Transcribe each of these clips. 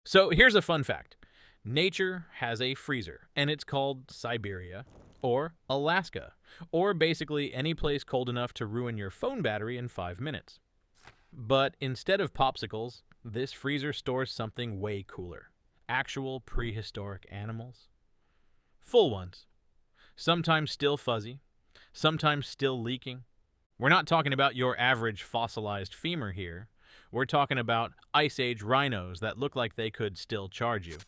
So here's a fun fact. Nature has a freezer, and it's called Siberia or Alaska, or basically any place cold enough to ruin your phone battery in 5 minutes. But instead of popsicles, this freezer stores something way cooler. Actual prehistoric animals. Full ones. Sometimes still fuzzy, sometimes still leaking. We're not talking about your average fossilized femur here. We're talking about Ice Age rhinos that look like they could still charge you.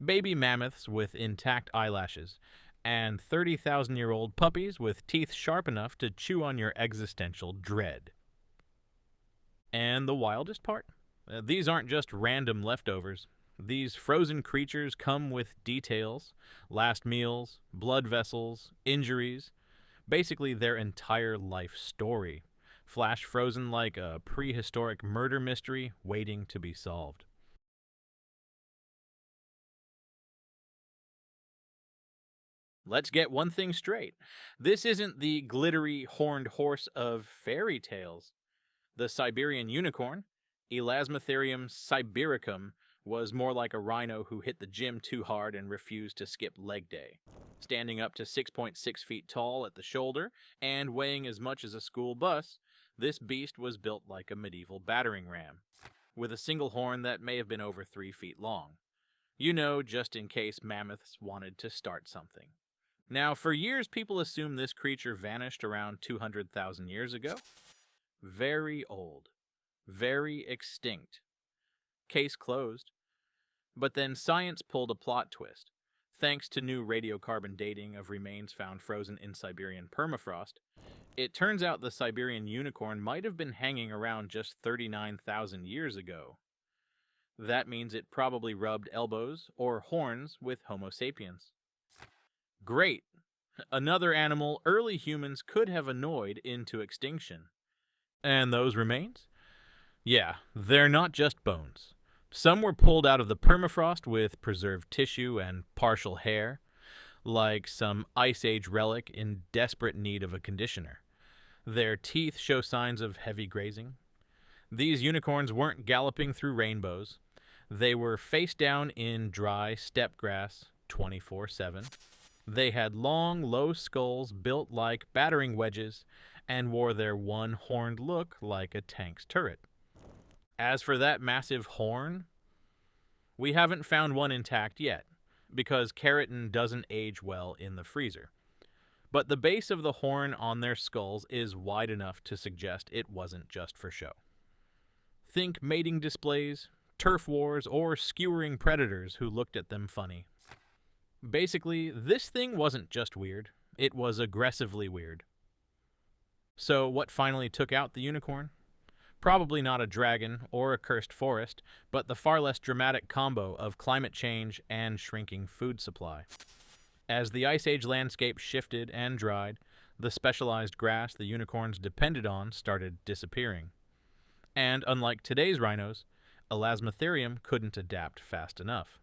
Baby mammoths with intact eyelashes, and 30,000-year-old puppies with teeth sharp enough to chew on your existential dread. And the wildest part? These aren't just random leftovers. These frozen creatures come with details, last meals, blood vessels, injuries, basically their entire life story, flash frozen like a prehistoric murder mystery waiting to be solved. Let's get one thing straight. This isn't the glittery horned horse of fairy tales. The Siberian unicorn, Elasmotherium sibericum, was more like a rhino who hit the gym too hard and refused to skip leg day. Standing up to 6.6 feet tall at the shoulder and weighing as much as a school bus, this beast was built like a medieval battering ram, with a single horn that may have been over 3 feet long. You know, just in case mammoths wanted to start something. Now, for years, people assumed this creature vanished around 200,000 years ago. Very old. Very extinct. Case closed. But then science pulled a plot twist. Thanks to new radiocarbon dating of remains found frozen in Siberian permafrost, it turns out the Siberian unicorn might have been hanging around just 39,000 years ago. That means it probably rubbed elbows or horns with Homo sapiens. Great! Another animal early humans could have annoyed into extinction. And those remains? Yeah, they're not just bones. Some were pulled out of the permafrost with preserved tissue and partial hair, like some Ice Age relic in desperate need of a conditioner. Their teeth show signs of heavy grazing. These unicorns weren't galloping through rainbows. They were face down in dry steppe grass 24/7. They had long, low skulls built like battering wedges and wore their one-horned look like a tank's turret. As for that massive horn, we haven't found one intact yet, because keratin doesn't age well in the freezer. But the base of the horn on their skulls is wide enough to suggest it wasn't just for show. Think mating displays, turf wars, or skewering predators who looked at them funny. Basically, this thing wasn't just weird, it was aggressively weird. So what finally took out the unicorn? Probably not a dragon or a cursed forest, but the far less dramatic combo of climate change and shrinking food supply. As the Ice Age landscape shifted and dried, the specialized grass the unicorns depended on started disappearing. And unlike today's rhinos, Elasmotherium couldn't adapt fast enough.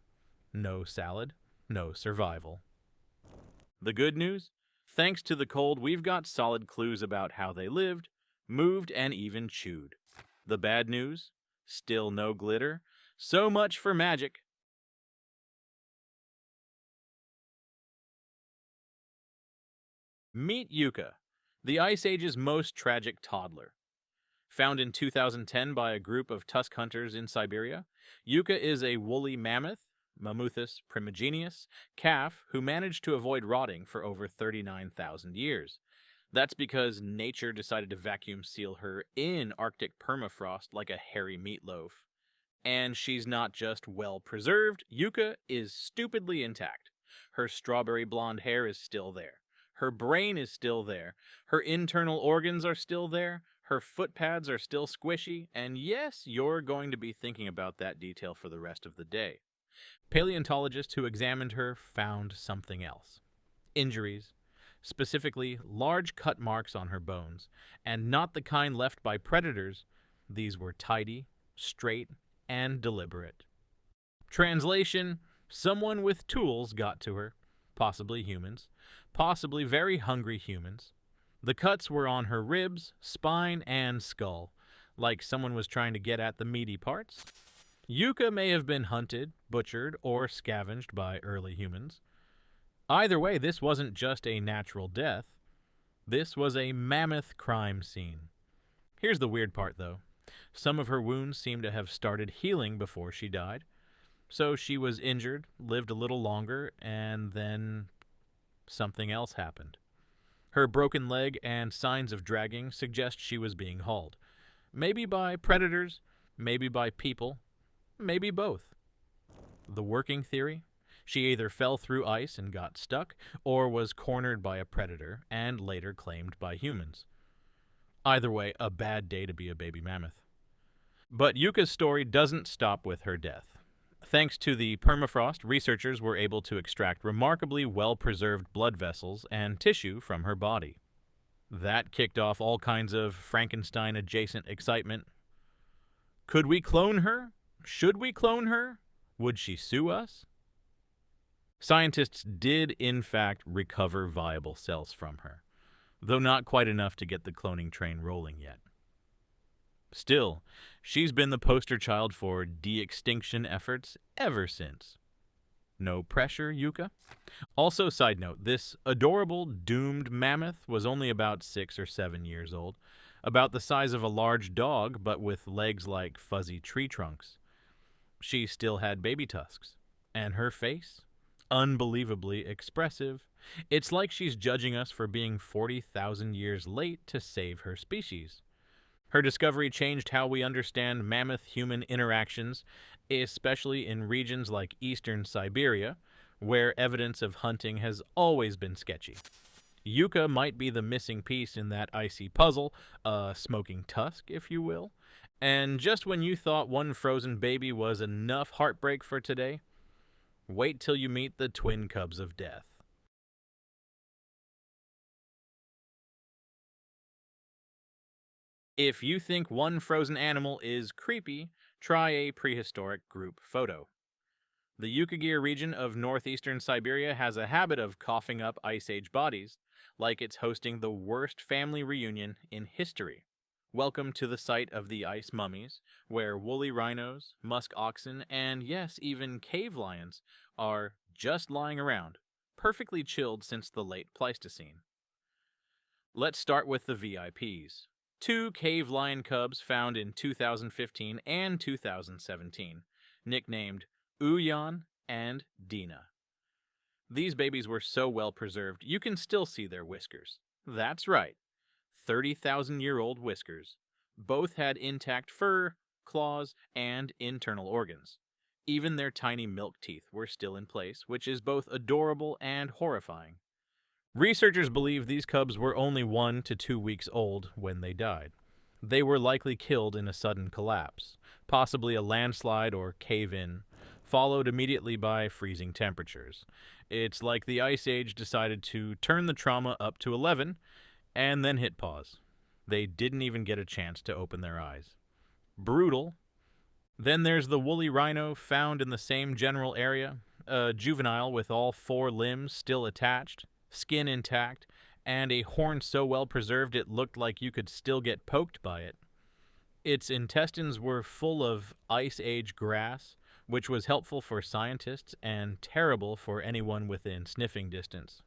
No salad, no survival. The good news? Thanks to the cold, we've got solid clues about how they lived, moved, and even chewed. The bad news? Still no glitter. So much for magic. Meet Yuka, the Ice Age's most tragic toddler. Found in 2010 by a group of tusk hunters in Siberia, Yuka is a woolly mammoth, Mammothus primigenius, calf who managed to avoid rotting for over 39,000 years. That's because nature decided to vacuum seal her in Arctic permafrost like a hairy meatloaf. And she's not just well preserved, Yuka is stupidly intact. Her strawberry blonde hair is still there. Her brain is still there. Her internal organs are still there. Her foot pads are still squishy. And yes, you're going to be thinking about that detail for the rest of the day. Paleontologists who examined her found something else. Injuries, specifically large cut marks on her bones, and not the kind left by predators. These were tidy, straight, and deliberate. Translation: someone with tools got to her, possibly humans, possibly very hungry humans. The cuts were on her ribs, spine, and skull, like someone was trying to get at the meaty parts. Yuka may have been hunted, butchered, or scavenged by early humans. Either way, this wasn't just a natural death. This was a mammoth crime scene. Here's the weird part, though. Some of her wounds seem to have started healing before she died. So she was injured, lived a little longer, and then something else happened. Her broken leg and signs of dragging suggest she was being hauled. Maybe by predators, maybe by people, maybe both. The working theory? She either fell through ice and got stuck, or was cornered by a predator and later claimed by humans. Either way, a bad day to be a baby mammoth. But Yuka's story doesn't stop with her death. Thanks to the permafrost, researchers were able to extract remarkably well-preserved blood vessels and tissue from her body. That kicked off all kinds of Frankenstein-adjacent excitement. Could we clone her? Should we clone her? Would she sue us? Scientists did, in fact, recover viable cells from her, though not quite enough to get the cloning train rolling yet. Still, she's been the poster child for de-extinction efforts ever since. No pressure, Yuka? Also, side note, this adorable, doomed mammoth was only about 6 or 7 years old, about the size of a large dog, but with legs like fuzzy tree trunks. She still had baby tusks, and her face? Unbelievably expressive. It's like she's judging us for being 40,000 years late to save her species. Her discovery changed how we understand mammoth-human interactions, especially in regions like eastern Siberia, where evidence of hunting has always been sketchy. Yuka might be the missing piece in that icy puzzle, a smoking tusk, if you will. And just when you thought one frozen baby was enough heartbreak for today, wait till you meet the twin cubs of death. If you think one frozen animal is creepy, try a prehistoric group photo. The Yukagir region of northeastern Siberia has a habit of coughing up Ice Age bodies, like it's hosting the worst family reunion in history. Welcome to the site of the Ice Mummies, where woolly rhinos, musk oxen, and yes, even cave lions are just lying around, perfectly chilled since the late Pleistocene. Let's start with the VIPs. 2 cave lion cubs found in 2015 and 2017, nicknamed Uyan and Dina. These babies were so well preserved, you can still see their whiskers. That's right, 30,000-year-old whiskers. Both had intact fur, claws, and internal organs. Even their tiny milk teeth were still in place, which is both adorable and horrifying. Researchers believe these cubs were only 1 to 2 weeks old when they died. They were likely killed in a sudden collapse, possibly a landslide or cave-in, followed immediately by freezing temperatures. It's like the Ice Age decided to turn the trauma up to 11 and then hit pause. They didn't even get a chance to open their eyes. Brutal. Then there's the woolly rhino found in the same general area, a juvenile with all 4 limbs still attached, skin intact, and a horn so well preserved it looked like you could still get poked by it. Its intestines were full of Ice Age grass, which was helpful for scientists and terrible for anyone within sniffing distance.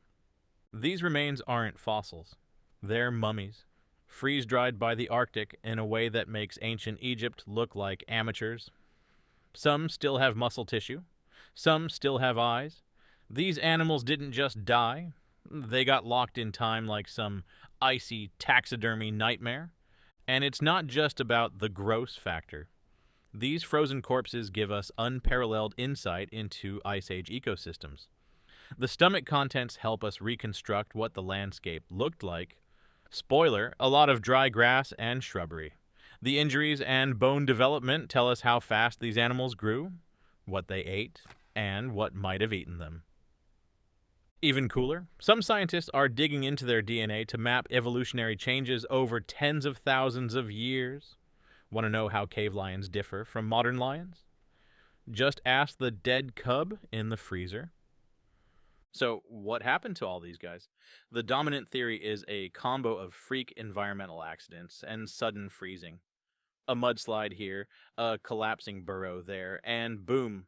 These remains aren't fossils. They're mummies, freeze-dried by the Arctic in a way that makes ancient Egypt look like amateurs. Some still have muscle tissue. Some still have eyes. These animals didn't just die. They got locked in time like some icy taxidermy nightmare. And it's not just about the gross factor. These frozen corpses give us unparalleled insight into Ice Age ecosystems. The stomach contents help us reconstruct what the landscape looked like. Spoiler, a lot of dry grass and shrubbery. The injuries and bone development tell us how fast these animals grew, what they ate, and what might have eaten them. Even cooler, some scientists are digging into their DNA to map evolutionary changes over tens of thousands of years. Want to know how cave lions differ from modern lions? Just ask the dead cub in the freezer. So, what happened to all these guys? The dominant theory is a combo of freak environmental accidents and sudden freezing. A mudslide here, a collapsing burrow there, and boom,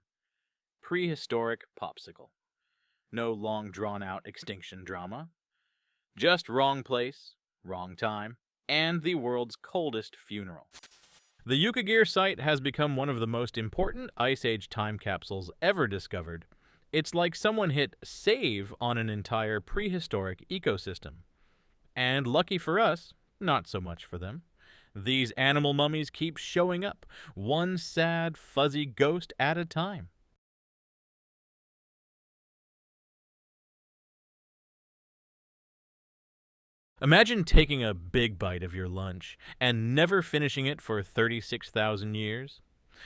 prehistoric popsicle. No long drawn out extinction drama. Just wrong place, wrong time, and the world's coldest funeral. The Yukagir site has become one of the most important Ice Age time capsules ever discovered. It's like someone hit save on an entire prehistoric ecosystem. And lucky for us, not so much for them. These animal mummies keep showing up, one sad, fuzzy ghost at a time. Imagine taking a big bite of your lunch and never finishing it for 36,000 years.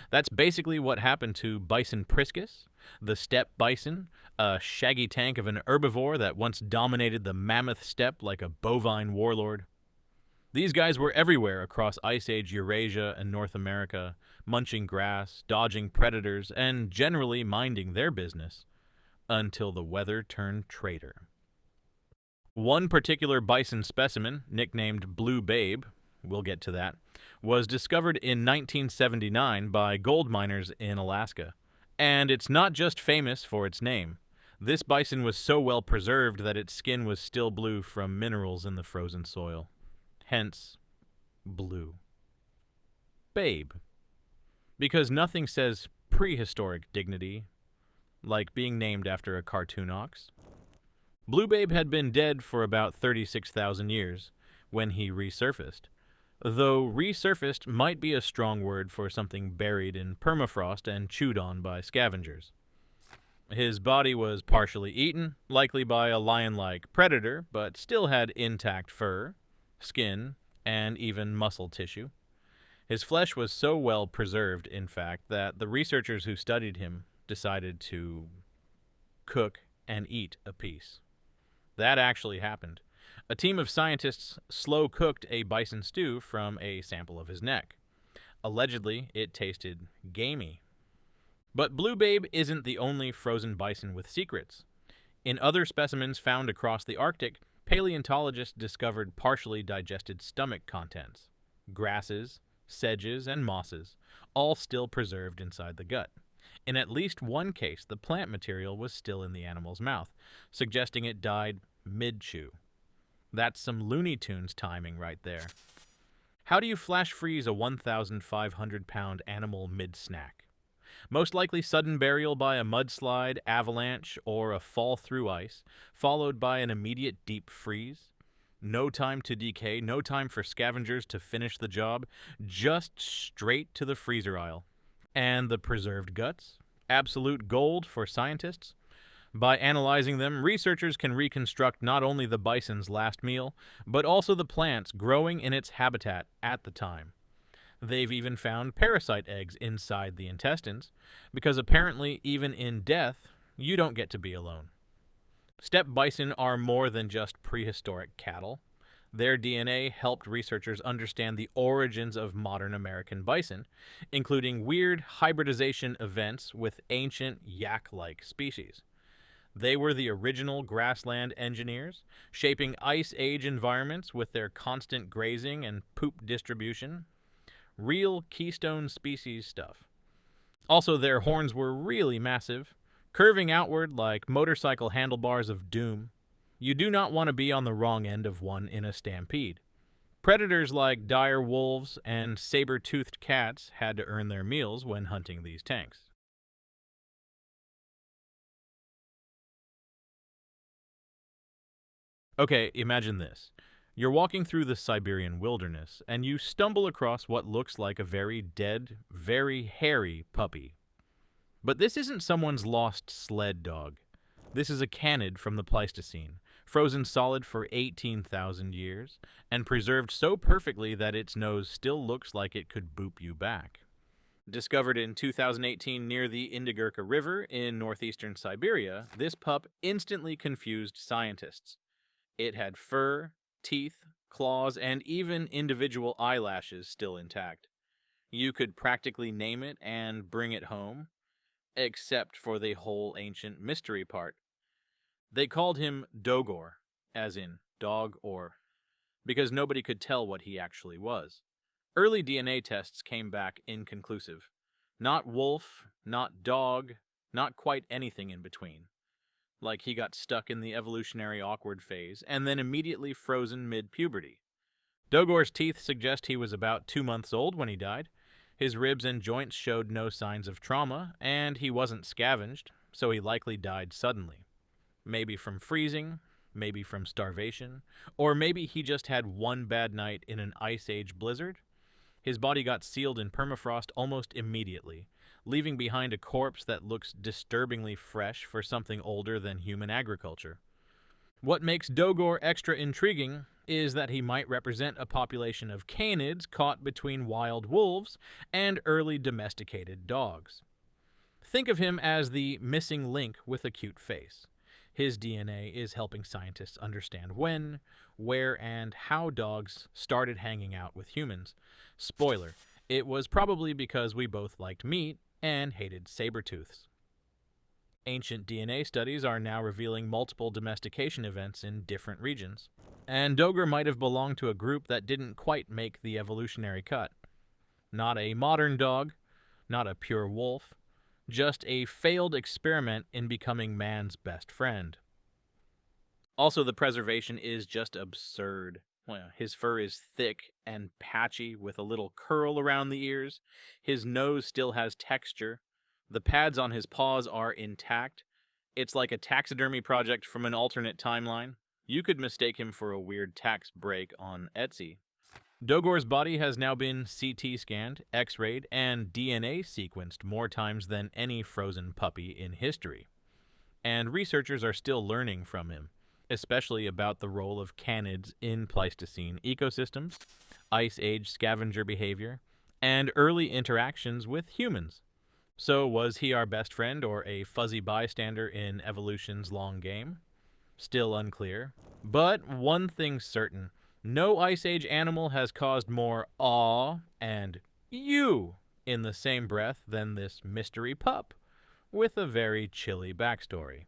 That's basically what happened to Bison priscus, the steppe bison, a shaggy tank of an herbivore that once dominated the mammoth steppe like a bovine warlord. These guys were everywhere across Ice Age Eurasia and North America, munching grass, dodging predators, and generally minding their business, until the weather turned traitor. One particular bison specimen, nicknamed Blue Babe, we'll get to that, was discovered in 1979 by gold miners in Alaska. And it's not just famous for its name. This bison was so well preserved that its skin was still blue from minerals in the frozen soil. Hence, Blue Babe. Because nothing says prehistoric dignity like being named after a cartoon ox. Blue Babe had been dead for about 36,000 years when he resurfaced, though resurfaced might be a strong word for something buried in permafrost and chewed on by scavengers. His body was partially eaten, likely by a lion-like predator, but still had intact fur, skin, and even muscle tissue. His flesh was so well preserved, in fact, that the researchers who studied him decided to cook and eat a piece. That actually happened. A team of scientists slow-cooked a bison stew from a sample of his neck. Allegedly, it tasted gamey. But Blue Babe isn't the only frozen bison with secrets. In other specimens found across the Arctic, paleontologists discovered partially digested stomach contents, grasses, sedges, and mosses, all still preserved inside the gut. In at least one case, the plant material was still in the animal's mouth, suggesting it died mid-chew. That's some Looney Tunes timing right there. How do you flash freeze a 1,500-pound animal mid-snack? Most likely sudden burial by a mudslide, avalanche, or a fall through ice, followed by an immediate deep freeze. No time to decay, no time for scavengers to finish the job, just straight to the freezer aisle. And the preserved guts? Absolute gold for scientists? By analyzing them, researchers can reconstruct not only the bison's last meal, but also the plants growing in its habitat at the time. They've even found parasite eggs inside the intestines, because apparently even in death, you don't get to be alone. Steppe bison are more than just prehistoric cattle. Their DNA helped researchers understand the origins of modern American bison, including weird hybridization events with ancient yak-like species. They were the original grassland engineers, shaping Ice Age environments with their constant grazing and poop distribution. Real keystone species stuff. Also, their horns were really massive, curving outward like motorcycle handlebars of doom. You do not want to be on the wrong end of one in a stampede. Predators like dire wolves and saber-toothed cats had to earn their meals when hunting these tanks. Okay, imagine this. You're walking through the Siberian wilderness, and you stumble across what looks like a very dead, very hairy puppy. But this isn't someone's lost sled dog. This is a canid from the Pleistocene, frozen solid for 18,000 years, and preserved so perfectly that its nose still looks like it could boop you back. Discovered in 2018 near the Indigirka River in northeastern Siberia, this pup instantly confused scientists. It had fur, teeth, claws, and even individual eyelashes still intact. You could practically name it and bring it home, except for the whole ancient mystery part. They called him Dogor, as in dog or, because nobody could tell what he actually was. Early DNA tests came back inconclusive. Not wolf, not dog, not quite anything in between. Like he got stuck in the evolutionary awkward phase and then immediately frozen mid-puberty. Dogor's teeth suggest he was about 2 months old when he died. His ribs and joints showed no signs of trauma, and he wasn't scavenged, so he likely died suddenly. Maybe from freezing, maybe from starvation, or maybe he just had one bad night in an Ice Age blizzard. His body got sealed in permafrost almost immediately, leaving behind a corpse that looks disturbingly fresh for something older than human agriculture. What makes Dogor extra intriguing is that he might represent a population of canids caught between wild wolves and early domesticated dogs. Think of him as the missing link with a cute face. His DNA is helping scientists understand when, where, and how dogs started hanging out with humans. Spoiler, it was probably because we both liked meat and hated saber-tooths. Ancient DNA studies are now revealing multiple domestication events in different regions, and Dogor might have belonged to a group that didn't quite make the evolutionary cut. Not a modern dog, not a pure wolf, just a failed experiment in becoming man's best friend. Also, the preservation is just absurd. His fur is thick and patchy with a little curl around the ears. His nose still has texture. The pads on his paws are intact. It's like a taxidermy project from an alternate timeline. You could mistake him for a weird tax break on Etsy. Dogor's body has now been CT scanned, X-rayed, and DNA sequenced more times than any frozen puppy in history. And researchers are still learning from him, especially about the role of canids in Pleistocene ecosystems, Ice Age scavenger behavior, and early interactions with humans. So was he our best friend or a fuzzy bystander in evolution's long game? Still unclear. But one thing's certain. No Ice Age animal has caused more awe and "you" in the same breath than this mystery pup, with a very chilly backstory.